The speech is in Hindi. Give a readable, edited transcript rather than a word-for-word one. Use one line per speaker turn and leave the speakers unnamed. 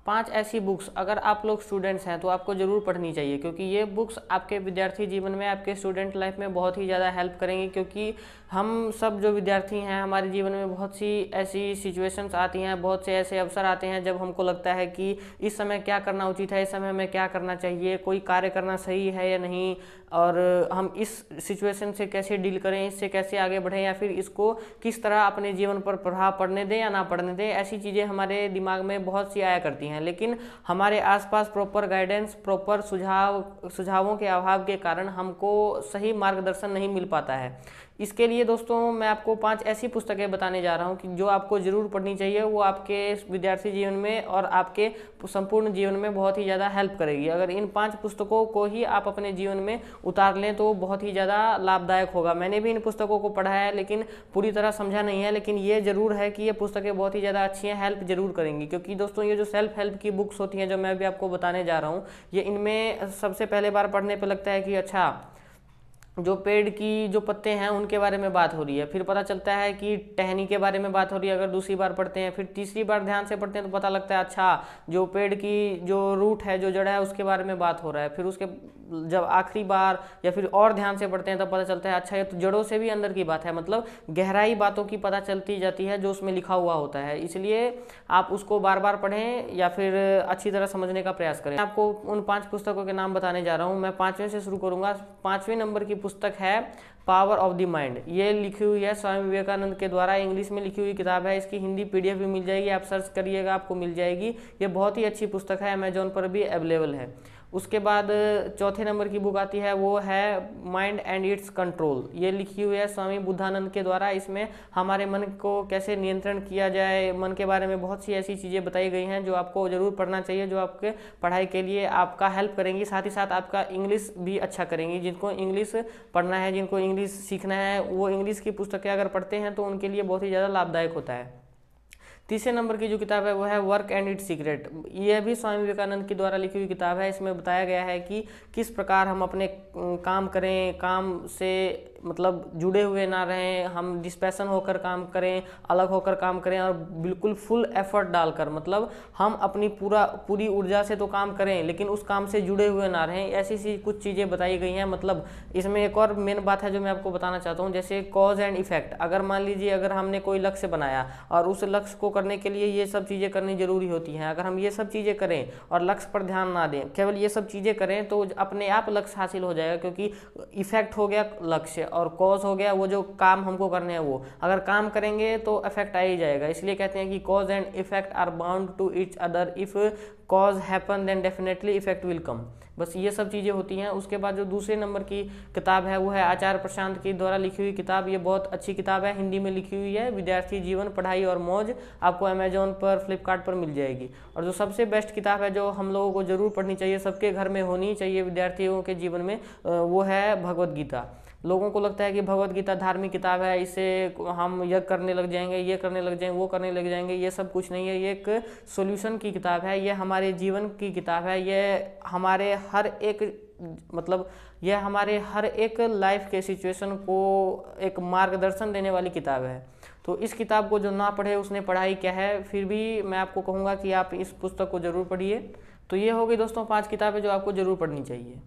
5 ऐसी बुक्स अगर आप लोग स्टूडेंट्स हैं तो आपको ज़रूर पढ़नी चाहिए, क्योंकि ये बुक्स आपके विद्यार्थी जीवन में, आपके स्टूडेंट लाइफ में बहुत ही ज़्यादा हेल्प करेंगी। क्योंकि हम सब जो विद्यार्थी हैं, हमारे जीवन में बहुत सी ऐसी सिचुएशंस आती हैं, बहुत से ऐसे अवसर आते हैं जब हमको लगता है कि इस समय क्या करना उचित है, इस समय हमें क्या करना चाहिए, कोई कार्य करना सही है या नहीं, और हम इस सिचुएशन से कैसे डील करें, इससे कैसे आगे बढ़ें, या फिर इसको किस तरह अपने जीवन पर प्रभाव पड़ने दें या ना पड़ने दें। ऐसी चीज़ें हमारे दिमाग में बहुत सी आया करती हैं, लेकिन हमारे आसपास प्रॉपर गाइडेंस, प्रॉपर सुझावों के अभाव के कारण हमको सही मार्गदर्शन नहीं मिल पाता है। इसके लिए दोस्तों मैं आपको 5 ऐसी पुस्तकें बताने जा रहा हूँ कि जो आपको ज़रूर पढ़नी चाहिए। वो आपके विद्यार्थी जीवन में और आपके संपूर्ण जीवन में बहुत ही ज़्यादा हेल्प करेगी। अगर इन 5 पुस्तकों को ही आप अपने जीवन में उतार लें तो बहुत ही ज़्यादा लाभदायक होगा। मैंने भी इन पुस्तकों को पढ़ा है, लेकिन पूरी तरह समझा नहीं है, लेकिन ये ज़रूर है कि ये पुस्तकें बहुत ही ज़्यादा अच्छी हैं, हेल्प ज़रूर करेंगी। क्योंकि दोस्तों ये जो सेल्फ हेल्प की बुक्स होती हैं, जो मैं अभी आपको बताने जा रहा हूँ, ये इनमें सबसे पहले बार पढ़ने पर लगता है कि अच्छा, जो पेड़ की जो पत्ते हैं उनके बारे में बात हो रही है, फिर पता चलता है कि टहनी के बारे में बात हो रही है। अगर दूसरी बार पढ़ते हैं, फिर तीसरी बार ध्यान से पढ़ते हैं तो पता लगता है अच्छा, जो पेड़ की जो रूट है, जो जड़ है, उसके बारे में बात हो रहा है। फिर उसके जब आखिरी बार या फिर और ध्यान से पढ़ते हैं तब पता चलता है अच्छा, ये तो जड़ों से भी अंदर की बात है। मतलब गहराई बातों की पता चलती जाती है जो उसमें लिखा हुआ होता है। इसलिए आप उसको बार बार पढ़ें या फिर अच्छी तरह समझने का प्रयास करें। आपको उन 5 पुस्तकों के नाम बताने जा रहा हूँ। मैं 5वें से शुरू करूँगा। 5वें नंबर की पुस्तक है पावर ऑफ द माइंड। ये लिखी हुई है स्वामी विवेकानंद के द्वारा, इंग्लिश में लिखी हुई किताब है। इसकी हिंदी PDF भी मिल जाएगी, आप सर्च करिएगा आपको मिल जाएगी। ये बहुत ही अच्छी पुस्तक है, अमेजोन पर भी अवेलेबल है। उसके बाद चौथे नंबर की बुक आती है, वो है माइंड एंड इट्स कंट्रोल। ये लिखी हुई है स्वामी बुद्धानंद के द्वारा। इसमें हमारे मन को कैसे नियंत्रण किया जाए, मन के बारे में बहुत सी ऐसी चीज़ें बताई गई हैं जो आपको ज़रूर पढ़ना चाहिए, जो आपके पढ़ाई के लिए आपका हेल्प करेंगी, साथ ही साथ आपका इंग्लिश भी अच्छा करेंगी। जिनको इंग्लिश पढ़ना है, जिनको इंग्लिश सीखना है, वो इंग्लिश की पुस्तकें अगर पढ़ते हैं तो उनके लिए बहुत ही ज़्यादा लाभदायक होता है। तीसरे नंबर की जो किताब है वो है वर्क एंड इट्स सीक्रेट। यह भी स्वामी विवेकानंद के द्वारा लिखी हुई किताब है। इसमें बताया गया है कि किस प्रकार हम अपने काम करें, काम से मतलब जुड़े हुए ना रहें, हम डिस्पैशन होकर काम करें, अलग होकर काम करें, और बिल्कुल फुल एफर्ट डालकर, मतलब हम अपनी पूरी ऊर्जा से तो काम करें लेकिन उस काम से जुड़े हुए ना रहें। ऐसी सी कुछ चीज़ें बताई गई हैं। मतलब इसमें एक और मेन बात है जो मैं आपको बताना चाहता हूँ, जैसे कॉज एंड इफेक्ट। अगर मान लीजिए अगर हमने कोई लक्ष्य बनाया और उस लक्ष्य को करने के लिए ये सब चीज़ें करनी जरूरी होती हैं, अगर हम ये सब चीज़ें करें और लक्ष्य पर ध्यान ना दें, केवल ये सब चीज़ें करें, तो अपने आप लक्ष्य हासिल हो जाएगा। क्योंकि इफेक्ट हो गया लक्ष्य और कॉज हो गया वो जो काम हमको करने हैं, वो अगर काम करेंगे तो इफेक्ट आ ही जाएगा। इसलिए कहते हैं कि cause and effect are bound to each other, if cause happen then definitely effect will come. बस ये सब चीज़ें होती हैं। उसके बाद जो दूसरे नंबर की किताब है वो है आचार्य प्रशांत के द्वारा लिखी हुई किताब। ये बहुत अच्छी किताब है, हिंदी में लिखी हुई है, विद्यार्थी जीवन, पढ़ाई और मौज। आपको अमेजोन पर, फ्लिपकार्ट पर मिल जाएगी। और जो सबसे बेस्ट किताब है जो हम लोगों को जरूर पढ़नी चाहिए, सबके घर में होनी चाहिए विद्यार्थियों के जीवन में, वो है भगवद गीता। लोगों को लगता है कि भगवद गीता धार्मिक किताब है, इससे हम यज्ञ करने लग जाएंगे, ये करने लग जाएंगे, वो करने लग जाएंगे। ये सब कुछ नहीं है। ये एक सॉल्यूशन की किताब है, ये हमारे जीवन की किताब है, ये हमारे हर एक मतलब यह हमारे हर एक लाइफ के सिचुएशन को एक मार्गदर्शन देने वाली किताब है। तो इस किताब को जो ना पढ़े उसने पढ़ाई क्या है। फिर भी मैं आपको कहूँगा कि आप इस पुस्तक को ज़रूर पढ़िए। तो ये हो गई दोस्तों 5 किताबें जो आपको ज़रूर पढ़नी चाहिए।